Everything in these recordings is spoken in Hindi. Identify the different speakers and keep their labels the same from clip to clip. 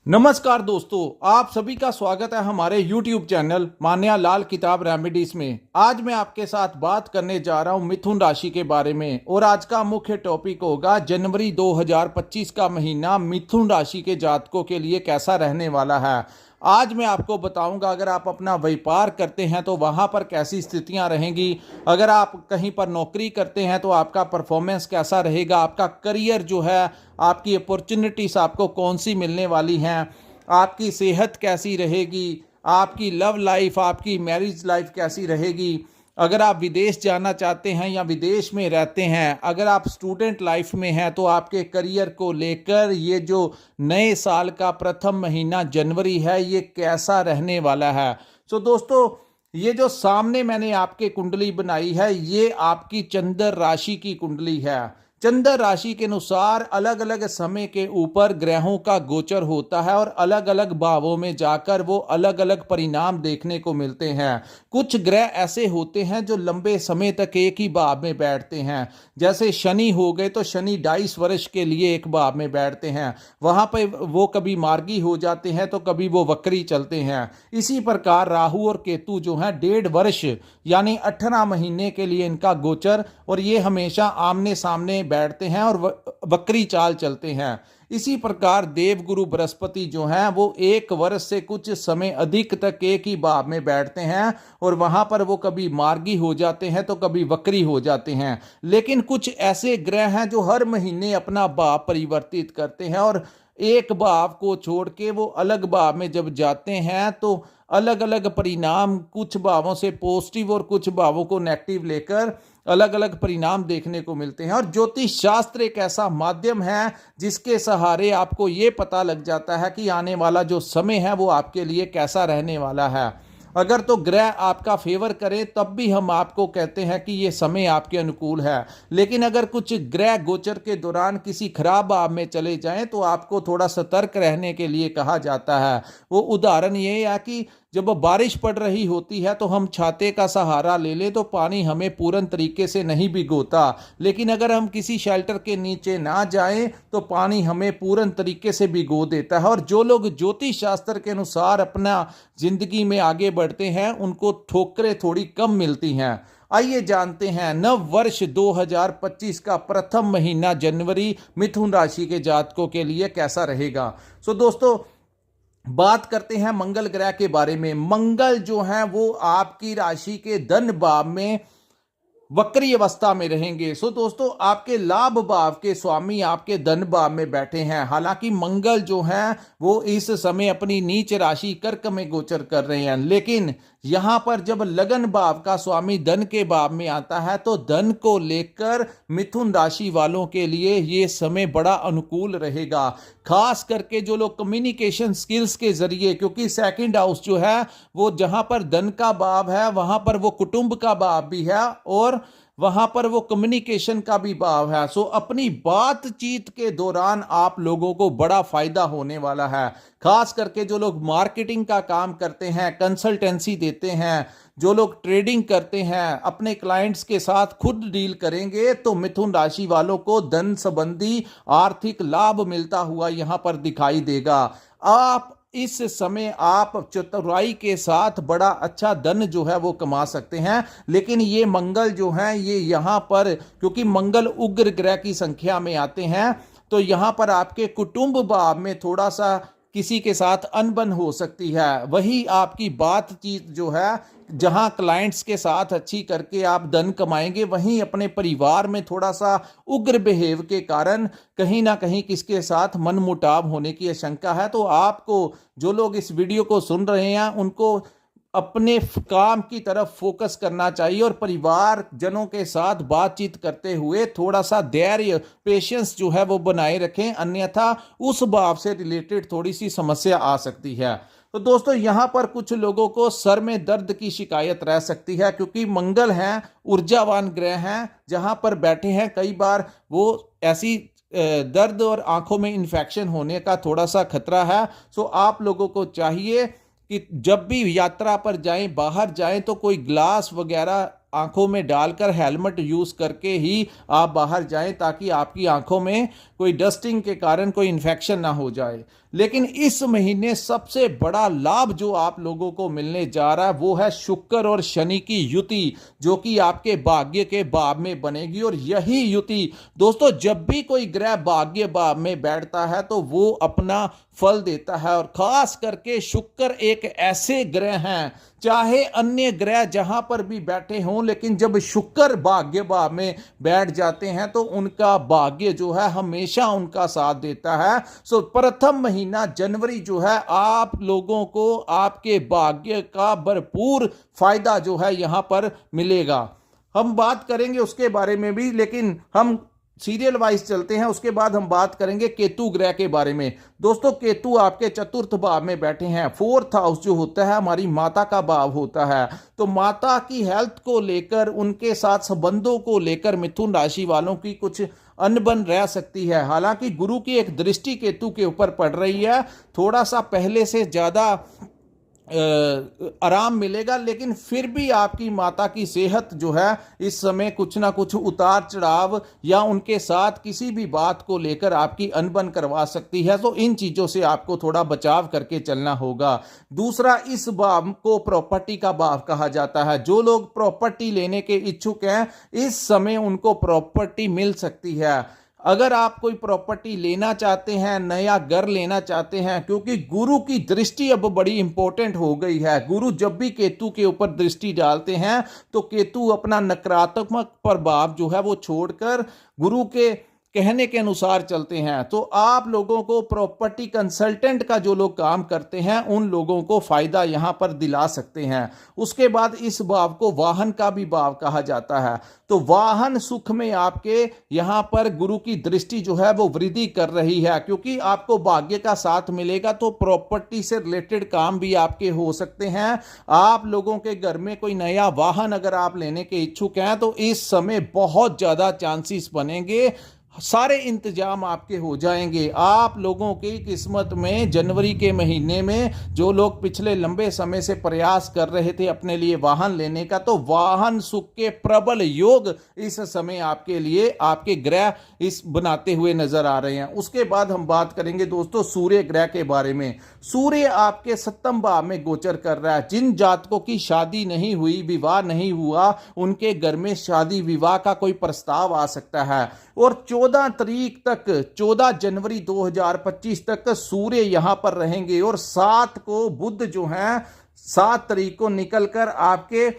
Speaker 1: नमस्कार दोस्तों, आप सभी का स्वागत है हमारे YouTube चैनल मान्या लाल किताब रेमेडीज में। आज मैं आपके साथ बात करने जा रहा हूं मिथुन राशि के बारे में और आज का मुख्य टॉपिक होगा जनवरी 2025 का महीना मिथुन राशि के जातकों के लिए कैसा रहने वाला है। आज मैं आपको बताऊंगा अगर आप अपना व्यापार करते हैं तो वहां पर कैसी स्थितियां रहेंगी, अगर आप कहीं पर नौकरी करते हैं तो आपका परफॉर्मेंस कैसा रहेगा, आपका करियर जो है, आपकी अपॉर्चुनिटीज आपको कौन सी मिलने वाली हैं, आपकी सेहत कैसी रहेगी, आपकी लव लाइफ, आपकी मैरिज लाइफ कैसी रहेगी, अगर आप विदेश जाना चाहते हैं या विदेश में रहते हैं, अगर आप स्टूडेंट लाइफ में हैं तो आपके करियर को लेकर ये जो नए साल का प्रथम महीना जनवरी है ये कैसा रहने वाला है। दोस्तों, ये जो सामने मैंने आपके कुंडली बनाई है ये आपकी चंद्र राशि की कुंडली है। चंद्र राशि के अनुसार अलग अलग समय के ऊपर ग्रहों का गोचर होता है और अलग अलग भावों में जाकर वो अलग अलग परिणाम देखने को मिलते हैं। कुछ ग्रह ऐसे होते हैं जो लंबे समय तक एक ही भाव में बैठते हैं, जैसे शनि हो गए तो शनि 22 वर्ष के लिए एक भाव में बैठते हैं, वहां पर वो कभी मार्गी हो जाते हैं तो कभी वो वक्री चलते हैं। इसी प्रकार राहु और केतु जो हैं 1.5 वर्ष यानी 18 महीने के लिए इनका गोचर, और ये हमेशा आमने सामने बैठते हैं और वक्री चाल चलते हैं। इसी प्रकार देवगुरु बृहस्पति जो हैं वो 1 वर्ष से कुछ समय अधिक तक एक ही भाव में बैठते हैं और वहां पर वो कभी मार्गी हो जाते हैं तो कभी वक्री हो जाते हैं। लेकिन कुछ ऐसे ग्रह हैं जो हर महीने अपना भाव परिवर्तित करते हैं और एक भाव को छोड़ के वो अलग भाव में जब जाते हैं तो अलग अलग परिणाम, कुछ भावों से पॉजिटिव और कुछ भावों को नेगेटिव लेकर अलग अलग परिणाम देखने को मिलते हैं। और ज्योतिष शास्त्र एक ऐसा माध्यम है जिसके सहारे आपको ये पता लग जाता है कि आने वाला जो समय है वो आपके लिए कैसा रहने वाला है। अगर तो ग्रह आपका फेवर करे तब भी हम आपको कहते हैं कि ये समय आपके अनुकूल है, लेकिन अगर कुछ ग्रह गोचर के दौरान किसी खराब भाव में चले जाएं तो आपको थोड़ा सतर्क रहने के लिए कहा जाता है। वो उदाहरण ये है कि जब बारिश पड़ रही होती है तो हम छाते का सहारा ले लें तो पानी हमें पूर्ण तरीके से नहीं भिगोता, लेकिन अगर हम किसी शेल्टर के नीचे ना जाएं तो पानी हमें पूर्ण तरीके से भिगो देता है। और जो लोग ज्योतिष शास्त्र के अनुसार अपना जिंदगी में आगे बढ़ते हैं उनको ठोकरें थोड़ी कम मिलती हैं। आइए जानते हैं नव वर्ष 2025 का प्रथम महीना जनवरी मिथुन राशि के जातकों के लिए कैसा रहेगा। दोस्तों, बात करते हैं मंगल ग्रह के बारे में। मंगल जो है वो आपकी राशि के धन भाव में वक्री अवस्था में रहेंगे। दोस्तों, आपके लाभ भाव के स्वामी आपके धन भाव में बैठे हैं। हालांकि मंगल जो है वो इस समय अपनी नीच राशि कर्क में गोचर कर रहे हैं, लेकिन यहां पर जब लगन भाव का स्वामी धन के भाव में आता है तो धन को लेकर मिथुन राशि वालों के लिए ये समय बड़ा अनुकूल रहेगा। खास करके जो लोग कम्युनिकेशन स्किल्स के जरिए, क्योंकि सेकंड हाउस जो है वो जहां पर धन का भाव है वहां पर वो कुटुंब का भाव भी है और वहां पर वो कम्युनिकेशन का भी भाव है। अपनी बातचीत के दौरान आप लोगों को बड़ा फायदा होने वाला है। खास करके जो लोग मार्केटिंग का काम करते हैं, कंसल्टेंसी देते हैं, जो लोग ट्रेडिंग करते हैं, अपने क्लाइंट्स के साथ खुद डील करेंगे तो मिथुन राशि वालों को धन संबंधी आर्थिक लाभ मिलता हुआ यहां पर दिखाई देगा। आप इस समय आप चतुराई के साथ बड़ा अच्छा धन जो है वो कमा सकते हैं। लेकिन ये मंगल जो है ये यहाँ पर, क्योंकि मंगल उग्र ग्रह की संख्या में आते हैं तो यहाँ पर आपके कुटुंब भाव में थोड़ा सा किसी के साथ अनबन हो सकती है। वही आपकी बातचीत जो है, जहां क्लाइंट्स के साथ अच्छी करके आप धन कमाएंगे, वहीं अपने परिवार में थोड़ा सा उग्र बिहेव के कारण कहीं ना कहीं किसके साथ मनमुटाव होने की आशंका है। तो आपको, जो लोग इस वीडियो को सुन रहे हैं, उनको अपने काम की तरफ फोकस करना चाहिए और परिवार जनों के साथ बातचीत करते हुए थोड़ा सा धैर्य, पेशेंस जो है वो बनाए रखें, अन्यथा उस भाव से रिलेटेड थोड़ी सी समस्या आ सकती है। तो दोस्तों, यहाँ पर कुछ लोगों को सर में दर्द की शिकायत रह सकती है, क्योंकि मंगल हैं, ऊर्जावान ग्रह हैं, जहां पर बैठे हैं कई बार वो ऐसी दर्द और आंखों में इन्फेक्शन होने का थोड़ा सा खतरा है। आप लोगों को चाहिए कि जब भी यात्रा पर जाएं, बाहर जाएं तो कोई ग्लास वगैरह आंखों में डालकर हेलमेट यूज करके ही आप बाहर जाएं, ताकि आपकी आंखों में कोई डस्टिंग के कारण कोई इन्फेक्शन ना हो जाए। लेकिन इस महीने सबसे बड़ा लाभ जो आप लोगों को मिलने जा रहा है वो है शुक्र और शनि की युति, जो कि आपके भाग्य के भाव में बनेगी। और यही युति दोस्तों, जब भी कोई ग्रह भाग्य भाव में बैठता है तो वो अपना फल देता है। और खास करके शुक्र एक ऐसे ग्रह हैं, चाहे अन्य ग्रह जहां पर भी बैठे हों, लेकिन जब शुक्र भाग्य भाव में बैठ जाते हैं तो उनका भाग्य जो है हमेशा उनका साथ देता है। सो प्रथम महीना जनवरी जो है आप लोगों को आपके भाग्य का भरपूर फायदा जो है यहां पर मिलेगा। हम बात करेंगे उसके बारे में भी, लेकिन हम सीरियल वाइज चलते हैं। उसके बाद हम बात करेंगे केतु ग्रह के बारे में। दोस्तों, केतु आपके चतुर्थ भाव में बैठे हैं। फोर्थ हाउस जो होता है हमारी माता का भाव होता है, तो माता की हेल्थ को लेकर, उनके साथ संबंधों को लेकर मिथुन राशि वालों की कुछ अनबन रह सकती है। हालांकि गुरु की एक दृष्टि केतु के ऊपर पड़ रही है, थोड़ा सा पहले से ज्यादा आराम मिलेगा, लेकिन फिर भी आपकी माता की सेहत जो है इस समय कुछ ना कुछ उतार चढ़ाव या उनके साथ किसी भी बात को लेकर आपकी अनबन करवा सकती है। तो इन चीजों से आपको थोड़ा बचाव करके चलना होगा। दूसरा, इस भाव को प्रॉपर्टी का भाव कहा जाता है। जो लोग प्रॉपर्टी लेने के इच्छुक हैं, इस समय उनको प्रॉपर्टी मिल सकती है। अगर आप कोई प्रॉपर्टी लेना चाहते हैं, नया घर लेना चाहते हैं, क्योंकि गुरु की दृष्टि अब बड़ी इंपॉर्टेंट हो गई है। गुरु जब भी केतु के ऊपर दृष्टि डालते हैं तो केतु अपना नकारात्मक प्रभाव जो है वो छोड़कर गुरु के कहने के अनुसार चलते हैं। तो आप लोगों को प्रॉपर्टी कंसल्टेंट का जो लोग काम करते हैं उन लोगों को फायदा यहां पर दिला सकते हैं। उसके बाद इस भाव को वाहन का भी भाव कहा जाता है। तो वाहन सुख में आपके यहां पर गुरु की दृष्टि जो है वो वृद्धि कर रही है, क्योंकि आपको भाग्य का साथ मिलेगा तो प्रॉपर्टी से रिलेटेड काम भी आपके हो सकते हैं। आप लोगों के घर में कोई नया वाहन अगर आप लेने के इच्छुक हैं तो इस समय बहुत ज्यादा चांसेस बनेंगे, सारे इंतजाम आपके हो जाएंगे। आप लोगों की किस्मत में जनवरी के महीने में जो लोग पिछले लंबे समय से प्रयास कर रहे थे अपने लिए वाहन लेने का, तो वाहन सुख के प्रबल योग इस समय आपके लिए आपके ग्रह इस बनाते हुए नजर आ रहे हैं। उसके बाद हम बात करेंगे दोस्तों सूर्य ग्रह के बारे में। सूर्य आपके सप्तम भाव में गोचर कर रहा है। जिन जातकों की शादी नहीं हुई, विवाह नहीं हुआ, उनके घर में शादी विवाह का कोई प्रस्ताव आ सकता है। और 14 तारीख तक, 14 जनवरी 2025 तक सूर्य यहां पर रहेंगे। और 7 को बुध जो हैं 7 तारीख को निकलकर आपके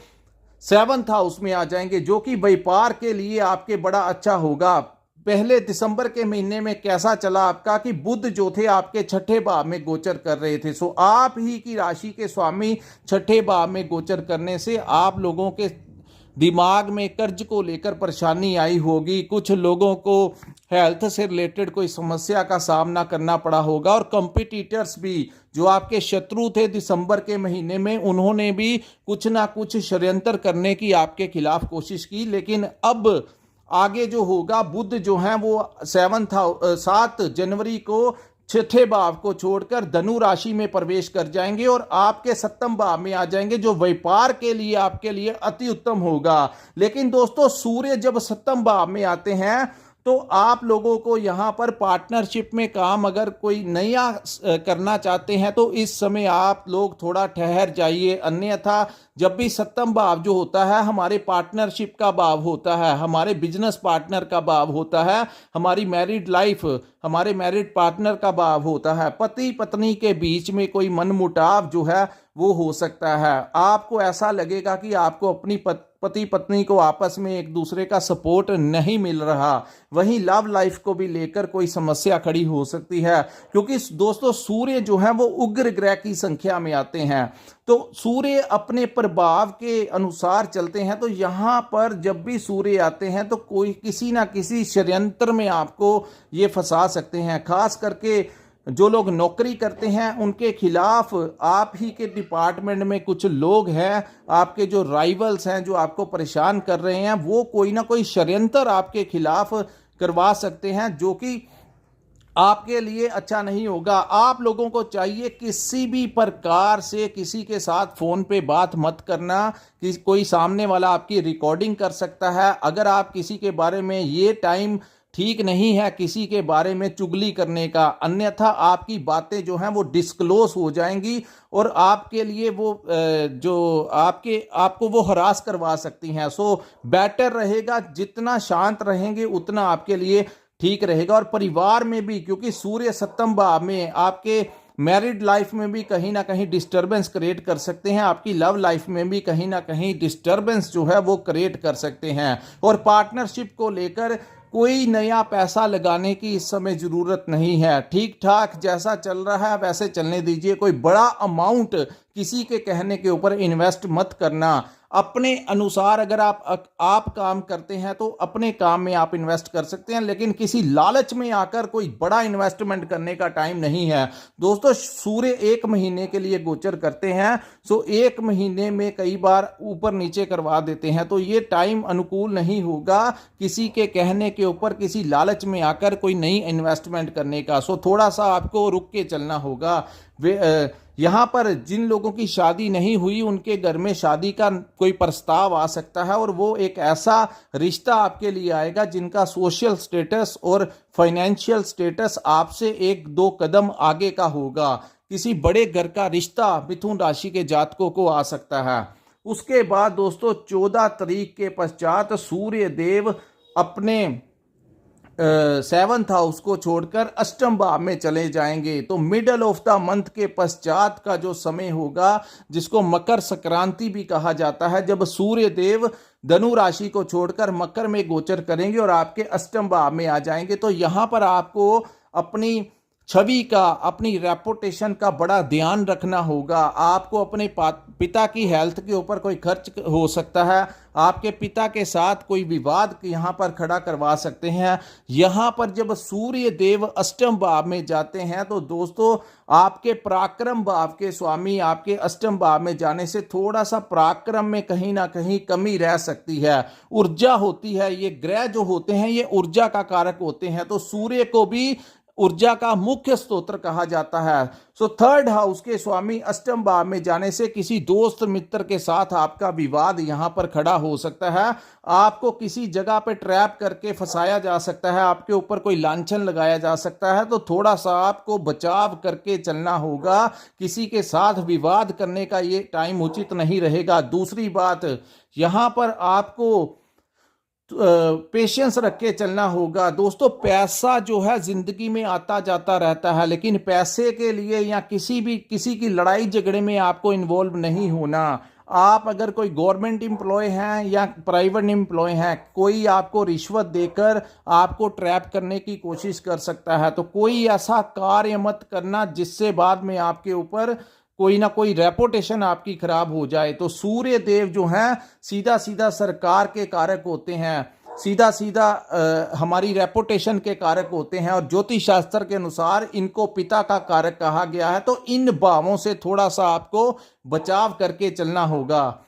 Speaker 1: 7th हाउस में आ जाएंगे, जो कि व्यापार के लिए आपके बड़ा अच्छा होगा। पहले दिसंबर के महीने में कैसा चला आपका कि बुध जो थे आपके छठे भाव में गोचर कर रहे थे। सो आप ही की राशि के स्वामी छठे भाव में गोचर करने से आप लोगों के दिमाग में कर्ज को लेकर परेशानी आई होगी। कुछ लोगों को हेल्थ से रिलेटेड कोई समस्या का सामना करना पड़ा होगा। और कंपटीटर्स भी, जो आपके शत्रु थे दिसंबर के महीने में, उन्होंने भी कुछ ना कुछ षड्यंत्र करने की आपके खिलाफ कोशिश की। लेकिन अब आगे जो होगा, बुध जो है वो 7 जनवरी को छठे भाव को छोड़कर धनु राशि में प्रवेश कर जाएंगे और आपके 7th भाव में आ जाएंगे, जो व्यापार के लिए आपके लिए अति उत्तम होगा। लेकिन दोस्तों, सूर्य जब 7th भाव में आते हैं तो आप लोगों को यहां पर पार्टनरशिप में काम अगर कोई नया करना चाहते हैं तो इस समय आप लोग थोड़ा ठहर जाइए। अन्यथा जब भी 7th भाव जो होता है हमारे पार्टनरशिप का भाव होता है, हमारे बिजनेस पार्टनर का भाव होता है, हमारी मैरिड लाइफ, हमारे मैरिड पार्टनर का भाव होता है। पति पत्नी के बीच में कोई मनमुटाव जो है वो हो सकता है। आपको ऐसा लगेगा कि आपको अपनी पति पत्नी को आपस में एक दूसरे का सपोर्ट नहीं मिल रहा। वहीं लव लाइफ को भी लेकर कोई समस्या खड़ी हो सकती है, क्योंकि दोस्तों सूर्य जो है वो उग्र ग्रह की संख्या में आते हैं। तो सूर्य अपने प्रभाव के अनुसार चलते हैं। तो यहां पर जब भी सूर्य आते हैं तो कोई किसी ना किसी षड्यंत्र में आपको ये फंसा सकते हैं। खास करके जो लोग नौकरी करते हैं उनके खिलाफ आप ही के डिपार्टमेंट में कुछ लोग हैं, आपके जो राइवल्स हैं, जो आपको परेशान कर रहे हैं, वो कोई ना कोई षड्यंत्र आपके खिलाफ करवा सकते हैं, जो कि आपके लिए अच्छा नहीं होगा। आप लोगों को चाहिए किसी भी प्रकार से किसी के साथ फ़ोन पे बात मत करना कि कोई सामने वाला आपकी रिकॉर्डिंग कर सकता है। अगर आप किसी के बारे में, ये टाइम ठीक नहीं है किसी के बारे में चुगली करने का, अन्यथा आपकी बातें जो हैं वो डिस्क्लोज हो जाएंगी और आपके लिए वो जो आपको वो हरास करवा सकती हैं। सो बेटर रहेगा जितना शांत रहेंगे उतना आपके लिए ठीक रहेगा। और परिवार में भी, क्योंकि सूर्य सप्तम भाव में आपके मैरिड लाइफ में भी कहीं ना कहीं डिस्टरबेंस क्रिएट कर सकते हैं, आपकी लव लाइफ में भी कहीं ना कहीं डिस्टरबेंस जो है वो क्रिएट कर सकते हैं। और पार्टनरशिप को लेकर कोई नया पैसा लगाने की इस समय जरूरत नहीं है। ठीक ठाक जैसा चल रहा है वैसे चलने दीजिए। कोई बड़ा अमाउंट किसी के कहने के ऊपर इन्वेस्ट मत करना। अपने अनुसार अगर आप काम करते हैं तो अपने काम में आप इन्वेस्ट कर सकते हैं, लेकिन किसी लालच में आकर कोई बड़ा इन्वेस्टमेंट करने का टाइम नहीं है। दोस्तों, सूर्य 1 महीने के लिए गोचर करते हैं, सो 1 महीने में कई बार ऊपर नीचे करवा देते हैं, तो ये टाइम अनुकूल नहीं होगा किसी के कहने के ऊपर, किसी लालच में आकर कोई नई इन्वेस्टमेंट करने का। सो थोड़ा सा आपको रुक के चलना होगा। यहाँ पर जिन लोगों की शादी नहीं हुई उनके घर में शादी का कोई प्रस्ताव आ सकता है, और वो एक ऐसा रिश्ता आपके लिए आएगा जिनका सोशल स्टेटस और फाइनेंशियल स्टेटस आपसे 1-2 कदम आगे का होगा। किसी बड़े घर का रिश्ता मिथुन राशि के जातकों को आ सकता है। उसके बाद दोस्तों 14 तारीख के पश्चात सूर्य देव अपने 7th हाउस को छोड़कर अष्टम भाव में चले जाएंगे। तो मिडल ऑफ द मंथ के पश्चात का जो समय होगा, जिसको मकर संक्रांति भी कहा जाता है, जब सूर्य देव धनु राशि को छोड़कर मकर में गोचर करेंगे और आपके अष्टम भाव में आ जाएंगे, तो यहां पर आपको अपनी छवि का, अपनी रेपुटेशन का बड़ा ध्यान रखना होगा। आपको अपने पिता की हेल्थ के ऊपर कोई खर्च हो सकता है, आपके पिता के साथ कोई विवाद यहाँ पर खड़ा करवा सकते हैं। यहाँ पर जब सूर्य देव अष्टम भाव में जाते हैं तो दोस्तों आपके पराक्रम भाव के स्वामी आपके अष्टम भाव में जाने से थोड़ा सा पराक्रम में कहीं ना कहीं कमी रह सकती है। ऊर्जा होती है, ये ग्रह जो होते हैं ये ऊर्जा का कारक होते हैं, तो सूर्य को भी ऊर्जा का मुख्य स्तोत्र कहा जाता है। सो 3rd हाउस के स्वामी अष्टम भाव में जाने से किसी दोस्त मित्र के साथ आपका विवाद यहां पर खड़ा हो सकता है। आपको किसी जगह पे ट्रैप करके फंसाया जा सकता है, आपके ऊपर कोई लांछन लगाया जा सकता है, तो थोड़ा सा आपको बचाव करके चलना होगा। किसी के साथ विवाद करने का ये टाइम उचित नहीं रहेगा। दूसरी बात, यहां पर आपको पेशेंस रख के चलना होगा। दोस्तों, पैसा जो है जिंदगी में आता जाता रहता है, लेकिन पैसे के लिए या किसी की लड़ाई झगड़े में आपको इन्वॉल्व नहीं होना। आप अगर कोई गवर्नमेंट एम्प्लॉय हैं या प्राइवेट एम्प्लॉय हैं, कोई आपको रिश्वत देकर आपको ट्रैप करने की कोशिश कर सकता है, तो कोई ऐसा कार्य मत करना जिससे बाद में आपके ऊपर कोई ना कोई रेपुटेशन आपकी खराब हो जाए। तो सूर्य देव जो हैं सीधा सीधा सरकार के कारक होते हैं, सीधा सीधा हमारी रेपुटेशन के कारक होते हैं, और ज्योतिष शास्त्र के अनुसार इनको पिता का कारक कहा गया है। तो इन भावों से थोड़ा सा आपको बचाव करके चलना होगा।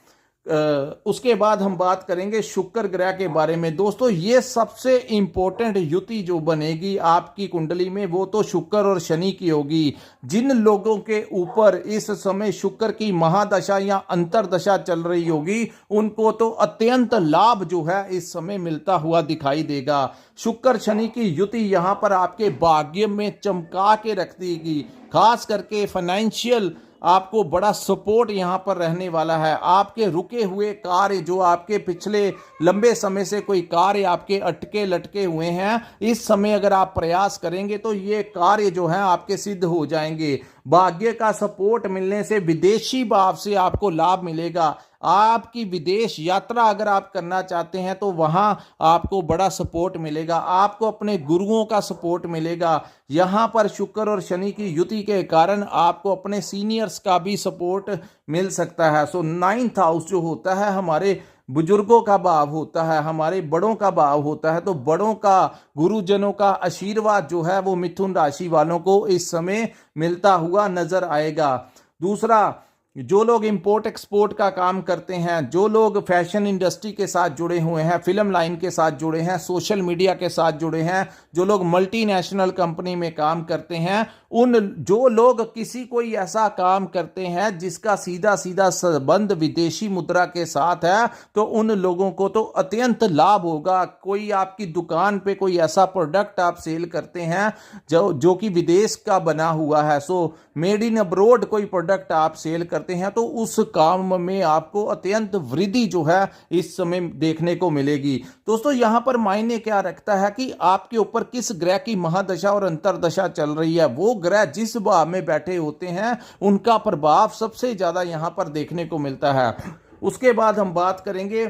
Speaker 1: उसके बाद हम बात करेंगे शुक्र ग्रह के बारे में। दोस्तों, ये सबसे इंपॉर्टेंट युति जो बनेगी आपकी कुंडली में वो तो शुक्र और शनि की होगी। जिन लोगों के ऊपर इस समय शुक्र की महादशा या अंतरदशा चल रही होगी उनको तो अत्यंत लाभ जो है इस समय मिलता हुआ दिखाई देगा। शुक्र शनि की युति यहाँ पर आपके भाग्य में चमका के रख देगी। खास करके फाइनेंशियल आपको बड़ा सपोर्ट यहां पर रहने वाला है। आपके रुके हुए कार्य, जो आपके पिछले लंबे समय से कोई कार्य आपके अटके लटके हुए हैं, इस समय अगर आप प्रयास करेंगे तो ये कार्य जो है आपके सिद्ध हो जाएंगे। भाग्य का सपोर्ट मिलने से विदेशी भाव से आपको लाभ मिलेगा। आपकी विदेश यात्रा अगर आप करना चाहते हैं तो वहां आपको बड़ा सपोर्ट मिलेगा, आपको अपने गुरुओं का सपोर्ट मिलेगा। यहां पर शुक्र और शनि की युति के कारण आपको अपने सीनियर्स का भी सपोर्ट मिल सकता है। सो 9th हाउस जो होता है हमारे बुजुर्गों का भाव होता है, हमारे बड़ों का भाव होता है, तो बड़ों का, गुरुजनों का आशीर्वाद जो है वो मिथुन राशि वालों को इस समय मिलता हुआ नजर आएगा। दूसरा, जो लोग इंपोर्ट एक्सपोर्ट का काम करते हैं, जो लोग फैशन इंडस्ट्री के साथ जुड़े हुए हैं, फिल्म लाइन के साथ जुड़े हैं, सोशल मीडिया के साथ जुड़े हैं, जो लोग मल्टीनेशनल कंपनी में काम करते हैं, उन जो लोग किसी कोई ऐसा काम करते हैं जिसका सीधा सीधा संबंध विदेशी मुद्रा के साथ है, तो उन लोगों को तो अत्यंत लाभ होगा। कोई आपकी दुकान पे कोई ऐसा प्रोडक्ट आप सेल करते हैं जो कि विदेश का बना हुआ है, सो मेड इन अब्रोड कोई प्रोडक्ट आप सेल करते हैं, तो उस काम में आपको अत्यंत वृद्धि जो है इस समय देखने को मिलेगी। दोस्तों यहां पर मायने क्या रखता है कि आपके ऊपर किस ग्रह की महादशा और अंतरदशा चल रही है। वो ग्रह जिस भाव में बैठे होते हैं उनका प्रभाव सबसे ज्यादा यहां पर देखने को मिलता है। उसके बाद हम बात करेंगे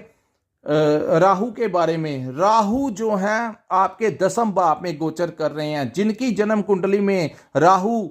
Speaker 1: राहु के बारे में। राहु जो है आपके 10वें भाव में गोचर कर रहे हैं। जिनकी जन्म कुंडली में राहु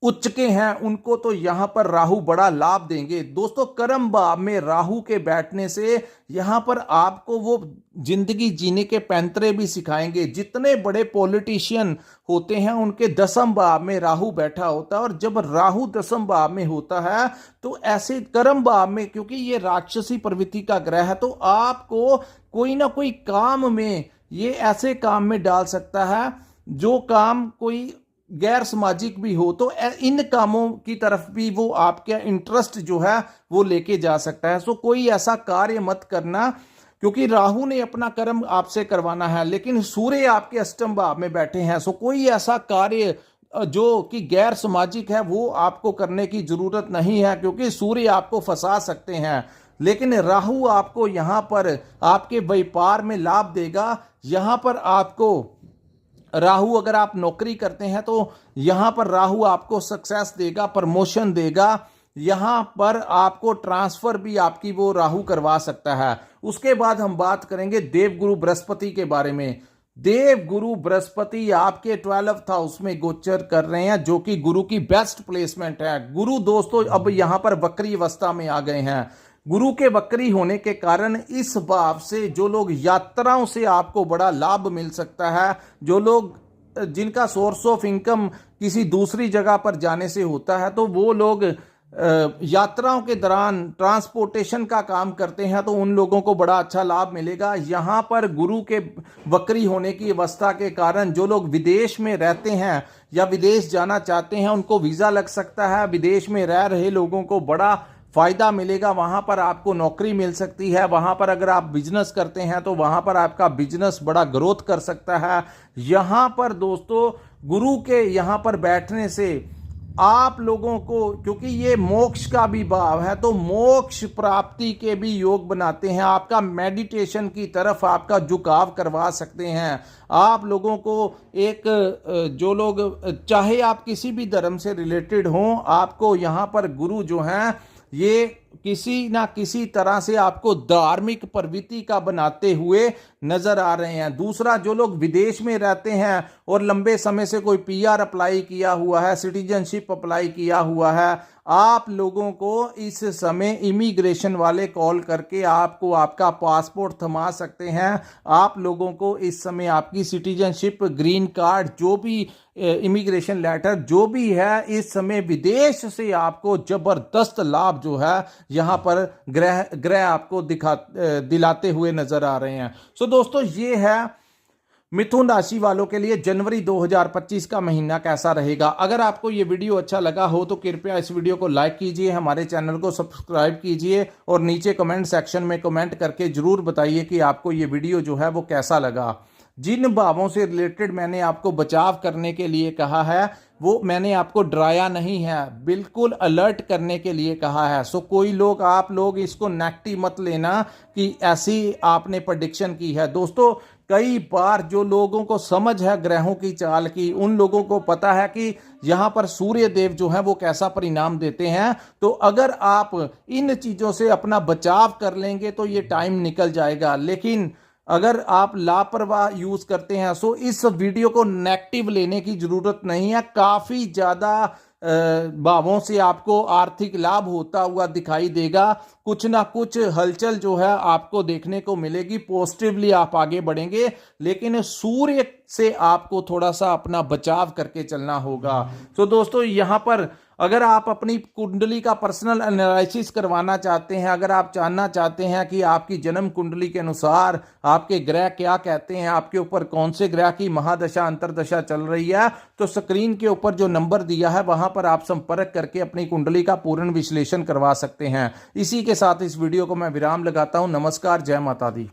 Speaker 1: उच्च के हैं उनको तो यहां पर राहु बड़ा लाभ देंगे। दोस्तों कर्म भाव में राहु के बैठने से यहां पर आपको वो जिंदगी जीने के पैंतरे भी सिखाएंगे। जितने बड़े पॉलिटिशियन होते हैं उनके 10वें भाव में राहु बैठा होता है, और जब राहु 10वें भाव में होता है तो ऐसे कर्म भाव में, क्योंकि ये राक्षसी प्रवृत्ति का ग्रह है, तो आपको कोई ना कोई काम में ये ऐसे काम में डाल सकता है जो काम कोई गैर सामाजिक भी हो, तो इन कामों की तरफ भी वो आपके इंटरेस्ट जो है वो लेके जा सकता है। सो कोई ऐसा कार्य मत करना, क्योंकि राहु ने अपना कर्म आपसे करवाना है, लेकिन सूर्य आपके 8वें भाव में बैठे हैं। सो कोई ऐसा कार्य जो कि गैर सामाजिक है वो आपको करने की जरूरत नहीं है, क्योंकि सूर्य आपको फंसा सकते हैं। लेकिन राहु आपको यहां पर आपके व्यापार में लाभ देगा। यहां पर आपको राहु, अगर आप नौकरी करते हैं तो यहां पर राहु आपको सक्सेस देगा, प्रमोशन देगा। यहां पर आपको ट्रांसफर भी आपकी वो राहु करवा सकता है। उसके बाद हम बात करेंगे देवगुरु बृहस्पति के बारे में। देवगुरु बृहस्पति आपके 12th हाउस में गोचर कर रहे हैं, जो कि गुरु की बेस्ट प्लेसमेंट है। गुरु दोस्तों अब यहां पर वक्री अवस्था में आ गए हैं। गुरु के वक्री होने के कारण इस भाव से जो लोग यात्राओं से आपको बड़ा लाभ मिल सकता है, जो लोग जिनका सोर्स ऑफ इनकम किसी दूसरी जगह पर जाने से होता है, तो वो लोग यात्राओं के दौरान ट्रांसपोर्टेशन का काम करते हैं, तो उन लोगों को बड़ा अच्छा लाभ मिलेगा। यहाँ पर गुरु के वक्री होने की अवस्था के कारण जो लोग विदेश में रहते हैं या विदेश जाना चाहते हैं उनको वीज़ा लग सकता है। विदेश में रह रहे लोगों को बड़ा फायदा मिलेगा, वहां पर आपको नौकरी मिल सकती है। वहां पर अगर आप बिजनेस करते हैं तो वहां पर आपका बिजनेस बड़ा ग्रोथ कर सकता है। यहां पर दोस्तों गुरु के यहां पर बैठने से आप लोगों को, क्योंकि ये मोक्ष का भी भाव है, तो मोक्ष प्राप्ति के भी योग बनाते हैं। आपका मेडिटेशन की तरफ आपका झुकाव करवा सकते हैं। आप लोगों को एक, जो लोग चाहे आप किसी भी धर्म से रिलेटेड हों, आपको यहाँ पर गुरु जो हैं ये किसी ना किसी तरह से आपको धार्मिक प्रवृत्ति का बनाते हुए नजर आ रहे हैं। दूसरा, जो लोग विदेश में रहते हैं और लंबे समय से कोई पीआर अप्लाई किया हुआ है, सिटीजनशिप अप्लाई किया हुआ है, आप लोगों को इस समय इमिग्रेशन वाले कॉल करके आपको आपका पासपोर्ट थमा सकते हैं। आप लोगों को इस समय आपकी सिटीजनशिप, ग्रीन कार्ड, जो भी इमिग्रेशन लेटर जो भी है, इस समय विदेश से आपको जबरदस्त लाभ जो है यहां पर ग्रह आपको दिलाते हुए नजर आ रहे हैं। सो दोस्तों ये है मिथुन राशि वालों के लिए जनवरी 2025 का महीना कैसा रहेगा। अगर आपको ये वीडियो अच्छा लगा हो तो कृपया इस वीडियो को लाइक कीजिए, हमारे चैनल को सब्सक्राइब कीजिए और नीचे कमेंट सेक्शन में कमेंट करके जरूर बताइए कि आपको ये वीडियो जो है वो कैसा लगा। जिन भावों से रिलेटेड मैंने आपको बचाव करने के लिए कहा है वो मैंने आपको डराया नहीं है, बिल्कुल अलर्ट करने के लिए कहा है। सो कोई लोग, आप लोग इसको नेगेटिव मत लेना कि ऐसी आपने प्रेडिक्शन की है। दोस्तों कई बार जो लोगों को समझ है ग्रहों की चाल की, उन लोगों को पता है कि यहाँ पर सूर्य देव जो है वो कैसा परिणाम देते हैं। तो अगर आप इन चीज़ों से अपना बचाव कर लेंगे तो ये टाइम निकल जाएगा। लेकिन अगर आप लापरवाह यूज करते हैं, सो इस वीडियो को नेगेटिव लेने की जरूरत नहीं है। काफी ज्यादा भावों से आपको आर्थिक लाभ होता हुआ दिखाई देगा। कुछ ना कुछ हलचल जो है आपको देखने को मिलेगी, पॉजिटिवली आप आगे बढ़ेंगे। लेकिन सूर्य से आपको थोड़ा सा अपना बचाव करके चलना होगा। तो दोस्तों यहाँ पर अगर आप अपनी कुंडली का पर्सनल एनालिसिस करवाना चाहते हैं, अगर आप जानना चाहते हैं कि आपकी जन्म कुंडली के अनुसार आपके ग्रह क्या कहते हैं, आपके ऊपर कौन से ग्रह की महादशा अंतरदशा चल रही है, तो स्क्रीन के ऊपर जो नंबर दिया है वहां पर आप संपर्क करके अपनी कुंडली का पूर्ण विश्लेषण करवा सकते हैं। इसी के साथ इस वीडियो को मैं विराम लगाता हूं। नमस्कार, जय माता दी।